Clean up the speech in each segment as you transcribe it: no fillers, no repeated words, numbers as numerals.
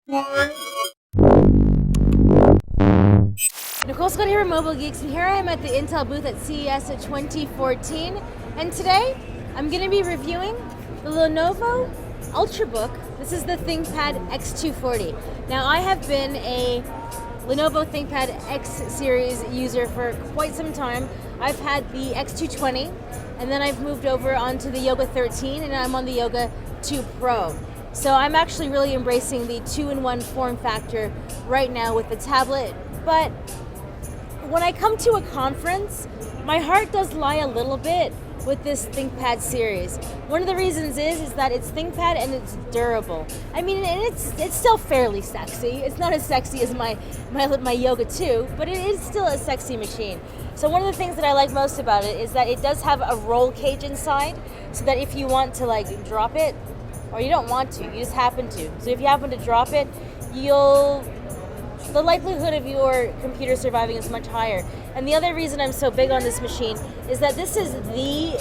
Nicole Scott here at Mobile Geeks, and here I am at the Intel booth at CES 2014. And today, I'm going to be reviewing the Lenovo Ultrabook. This is the Thinkpad X240. Now, I have been a Lenovo Thinkpad X series user for quite some time. I've had the X220, and then I've moved over onto the Yoga 13, and I'm on the Yoga 2 Pro. So I'm actually really embracing the 2-in-1 form factor right now with the tablet. But when I come to a conference, my heart does lie a little bit with this ThinkPad series. One of the reasons is that it's ThinkPad and it's durable. I mean, and it's still fairly sexy. It's not as sexy as my Yoga 2, but it is still a sexy machine. So one of the things that I like most about it is that it does have a roll cage inside, so that if you want to like drop it, or you don't want to, you just happen to. So if you happen to drop it, the likelihood of your computer surviving is much higher. And the other reason I'm so big on this machine is that this is the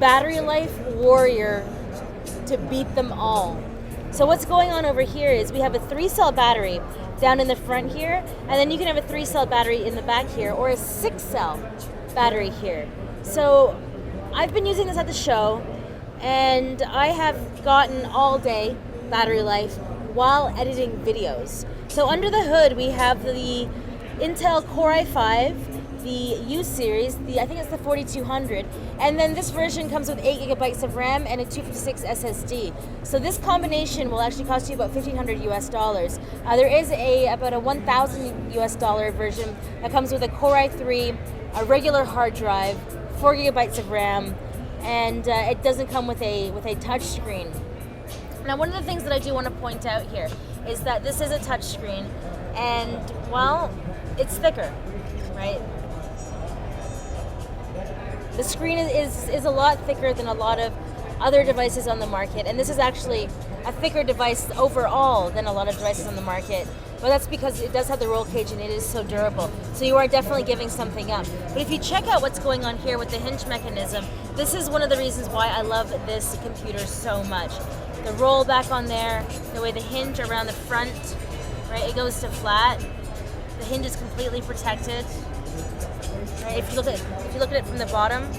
battery life warrior to beat them all. So what's going on over here is we have a 3-cell battery down in the front here, and then you can have a 3-cell battery in the back here, or a 6-cell battery here. So I've been using this at the show, and I have gotten all day battery life while editing videos. So under the hood we have the Intel Core i5, the U series, I think it's the 4200, and then this version comes with 8 gigabytes of RAM and a 256 SSD. So this combination will actually cost you about $1,500 US. There is about a $1,000 US version that comes with a Core i3, a regular hard drive, 4 gigabytes of RAM, and it doesn't come with a touch screen. Now, one of the things that I do want to point out here is that this is a touch screen, and well, it's thicker, right? The screen is a lot thicker than a lot of other devices on the market, and this is actually a thicker device overall than a lot of devices on the market. But that's because it does have the roll cage and it is so durable. So you are definitely giving something up. But if you check out what's going on here with the hinge mechanism, this is one of the reasons why I love this computer so much. The roll back on there, the way the hinge around the front, right, it goes to flat. The hinge is completely protected. Right, if you look at it from the bottom,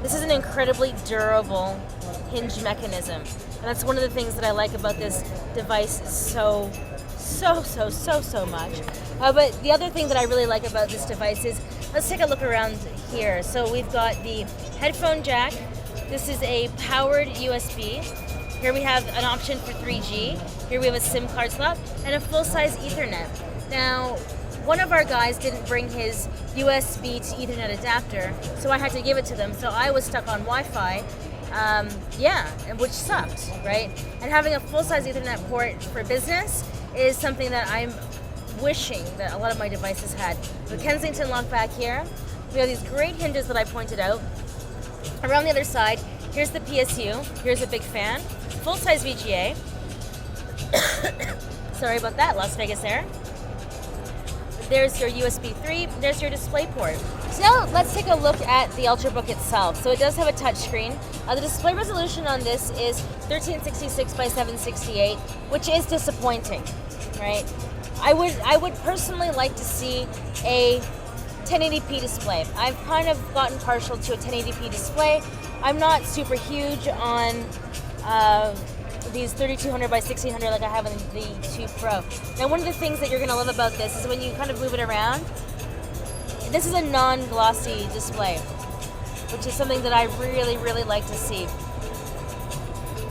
this is an incredibly durable hinge mechanism. And that's one of the things that I like about this device so much. But the other thing that I really like about this device is, let's take a look around here. So we've got the headphone jack. This is a powered USB. Here we have an option for 3G. Here we have a SIM card slot and a full-size Ethernet. Now, one of our guys didn't bring his USB to Ethernet adapter, so I had to give it to them. So I was stuck on Wi-Fi. Which sucked, right? And having a full-size Ethernet port for business is something that I'm wishing that a lot of my devices had. The Kensington lock back here. We have these great hinges that I pointed out. Around the other side, here's the PSU. Here's a big fan. Full-size VGA. Sorry about that, Las Vegas Air. There's your USB 3. There's your display port. So now let's take a look at the Ultrabook itself. So it does have a touch screen. The display resolution on this is 1366 by 768, which is disappointing, right? I would personally like to see a 1080p display. I've kind of gotten partial to a 1080p display. I'm not super huge on these 3200 by 1600 like I have in the 2 Pro. Now, one of the things that you're going to love about this is when you kind of move it around, this is a non-glossy display, which is something that I really like to see.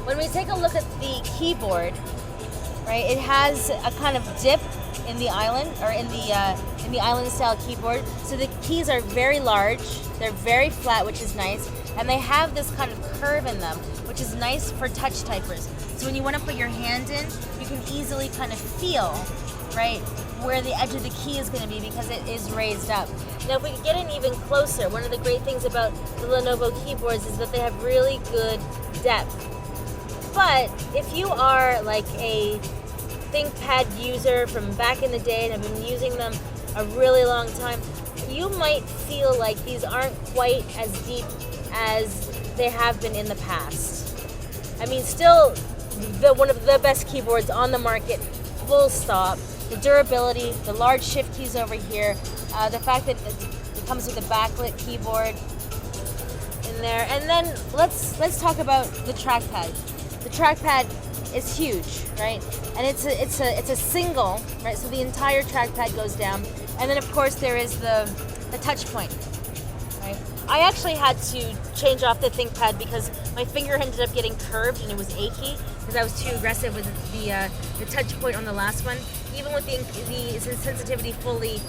When we take a look at the keyboard, right, it has a kind of dip in the island, or in the island style keyboard. So the keys are very large, they're very flat, which is nice, and they have this kind of curve in them, which is nice for touch typers. So when you want to put your hand in, you can easily kind of feel, right, where the edge of the key is going to be because it is raised up. Now, if we get in even closer, one of the great things about the Lenovo keyboards is that they have really good depth. But if you are like a ThinkPad user from back in the day and have been using them a really long time, you might feel like these aren't quite as deep as they have been in the past. I mean, still one of the best keyboards on the market, full stop. The durability, the large shift keys over here, the fact that it comes with a backlit keyboard in there. And then let's talk about the trackpad. The trackpad is huge, right? And it's a single, right? So the entire trackpad goes down. And then of course there is the touch point, right? I actually had to change off the ThinkPad because my finger ended up getting curved and it was achy because I was too aggressive with the touch point on the last one. Even with the sensitivity fully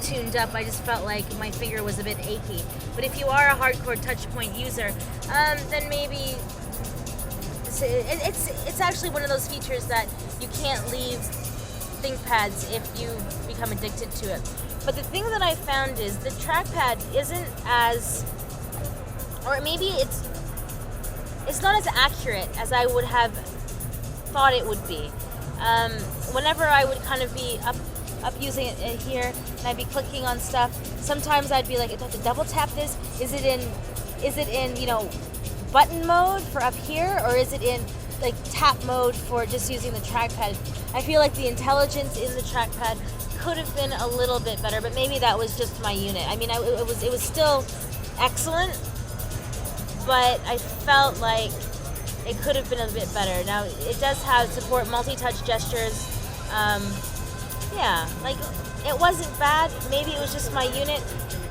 tuned up, I just felt like my finger was a bit achy. But if you are a hardcore touch point user, then maybe it's actually one of those features that you can't leave ThinkPads if you become addicted to it. But the thing that I found is the trackpad isn't as, or maybe it's not as accurate as I would have thought it would be. Whenever I would kind of be up using it here, and I'd be clicking on stuff, sometimes I'd be like, I have to double tap this. Is it in button mode for up here, or is it in like tap mode for just using the trackpad? I feel like the intelligence in the trackpad could have been a little bit better, but maybe that was just my unit. I mean, it was still excellent, but I felt like it could have been a bit better. Now, it does have support multi-touch gestures. Yeah, like it wasn't bad. Maybe it was just my unit,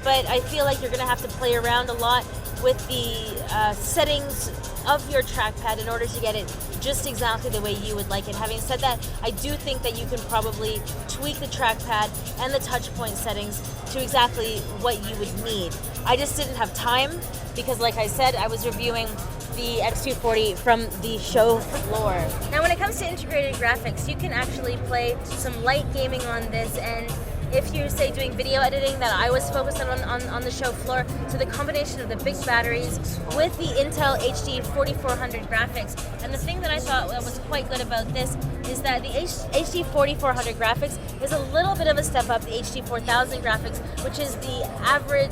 but I feel like you're gonna have to play around a lot with the settings of your trackpad in order to get it just exactly the way you would like it. Having said that, I do think that you can probably tweak the trackpad and the touch point settings to exactly what you would need. I just didn't have time because, like I said, I was reviewing the X240 from the show floor. Now, when it comes to integrated graphics, you can actually play some light gaming on this, and if you're, say, doing video editing that I was focused on the show floor, so the combination of the big batteries with the Intel HD 4400 graphics. And the thing that I thought was quite good about this is that the HD 4400 graphics is a little bit of a step up the HD 4000 graphics, which is the average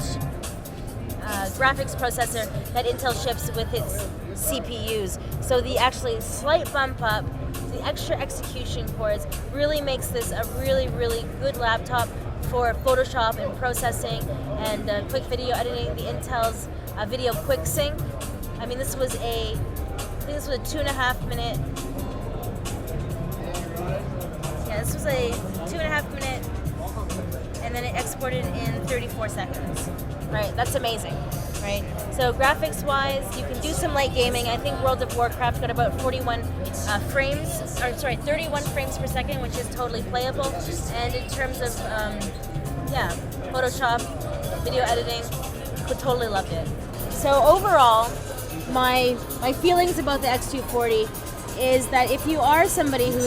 graphics processor that Intel ships with its CPUs. So the actually slight bump up, the extra execution cores, really makes this a really, really good laptop for Photoshop and processing and quick video editing. The Intel's video quick sync. I mean, this was I think this was a 2.5 minute. Yeah, this was a 2.5 minute, and then it exported in 34 seconds. Right, that's amazing, right? So graphics-wise, you can do some light gaming. I think World of Warcraft got about 31 frames per second, which is totally playable. And in terms of, Photoshop, video editing, totally loved it. So overall, my feelings about the X240 is that if you are somebody who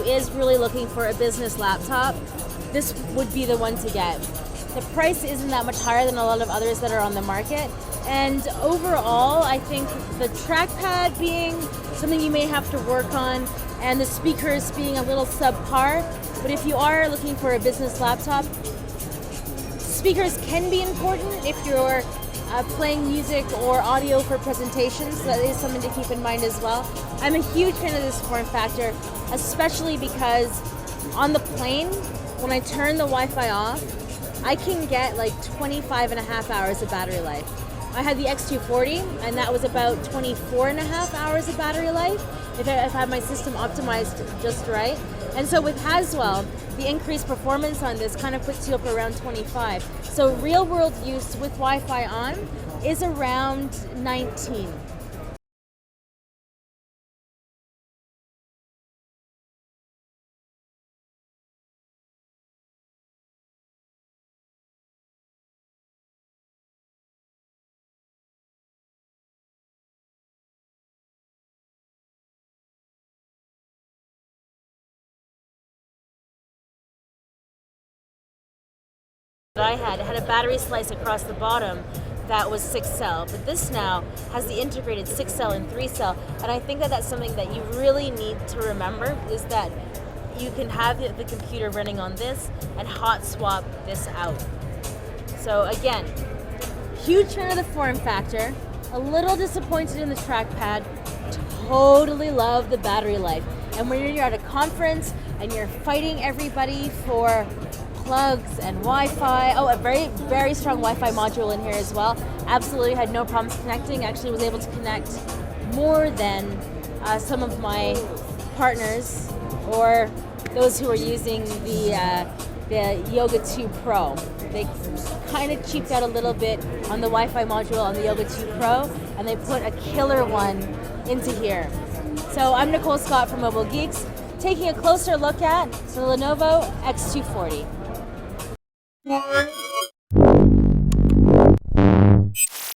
is really looking for a business laptop, this would be the one to get. The price isn't that much higher than a lot of others that are on the market. And overall, I think the trackpad being something you may have to work on, and the speakers being a little subpar. But if you are looking for a business laptop, speakers can be important if you're playing music or audio for presentations. So that is something to keep in mind as well. I'm a huge fan of this form factor, especially because on the plane, when I turn the Wi-Fi off, I can get like 25.5 hours of battery life. I had the X240, and that was about 24.5 hours of battery life if I had my system optimized just right. And so with Haswell, the increased performance on this kind of puts you up around 25. So real world use with Wi-Fi on is around 19. I had a battery slice across the bottom that was 6-cell, but this now has the integrated 6-cell and 3-cell, and I think that that's something that you really need to remember, is that you can have the computer running on this and hot swap this out. So again, huge fan of the form factor, A little disappointed in the trackpad. Totally love the battery life. And when you're at a conference and you're fighting everybody for plugs and Wi-Fi. Oh, a very, very strong Wi-Fi module in here as well. Absolutely had no problems connecting. Actually was able to connect more than some of my partners or those who are using the Yoga 2 Pro. They kind of cheaped out a little bit on the Wi-Fi module on the Yoga 2 Pro, and they put a killer one into here. So I'm Nicole Scott from Mobile Geeks, taking a closer look at the Lenovo X240.